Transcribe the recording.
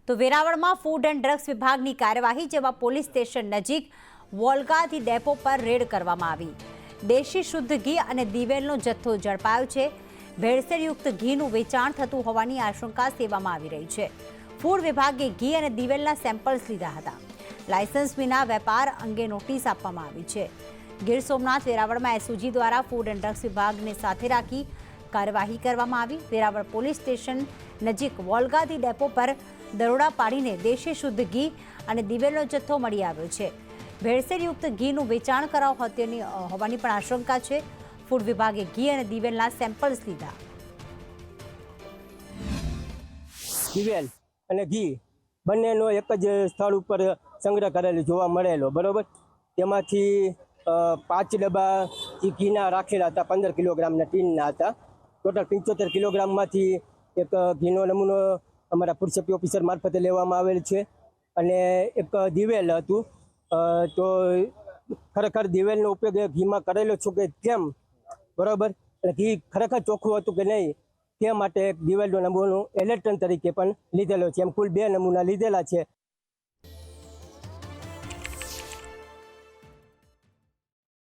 તો વેરાવળમાં food and drugs વિભાગની કાર્યવાહી, જેમાં પોલીસ સ્ટેશન નજીક વોલ્ગાથી ડેપો પર રેડ કરવામાં આવી। દેશી શુદ્ધ ઘી અને દિવેલનો જથ્થો ઝડપાયો છે। ભેળસેળયુક્ત ઘીનું વેચાણ થતું હોવાની આશંકા સેવામાં આવી રહી છે। ફૂડ વિભાગે ઘી અને દિવેલના સેમ્પલ્સ લીધા હતા। લાયસન્સ વિના વેપાર અંગે નોટિસ આપવામાં આવી છે। ગીર સોમનાથ વેરાવળમાં એસઓજી દ્વારા ફૂડ એન્ડ ડ્રગ્સ વિભાગને સાથે રાખી કાર્યવાહી કરવામાં આવી। વેરાવળ પોલીસ સ્ટેશન નજીક વોલ્ગાથી ડેપો પર દરોડા પાડીને દેશી શુદ્ધ ઘી અને દિવેલનો જથ્થો મળી આવ્યો છે। ભેળસેળયુક્ત ઘીનું વેચાણ કરાવ હોવાની પણ આશંકા છે। ફૂડ વિભાગે ઘી અને દિવેલના સેમ્પલ્સ લીધા। દિવેલ અને ઘી બંનેનો એક જ સ્થળ ઉપર સંગ્રહ કરેલો જોવા મળેલો, બરોબર। તેમાંથી 5 ડબ્બા ઘીના રાખેલા હતા, 15 કિલોગ્રામના ટીનના હતા। ટોટલ 75 કિલોગ્રામમાંથી એક ઘીનો નમૂનો અમારા ફૂડ સેફ્ટી ઓફિસર મારફતે લેવામાં આવેલ છે અને એક દિવેલ હતું। તો ખરેખર દિવેલનો ઉપયોગ એ ઘીમાં કરેલો છે કે કેમ, બરાબર, એટલે ઘી ખરેખર ચોખ્ખું હતું કે નહીં તે માટે એક દિવેલનો નમૂનો એલેક્ટ્રોન તરીકે પણ લીધેલો છે। એમ કુલ 2 નમૂના લીધેલા છે।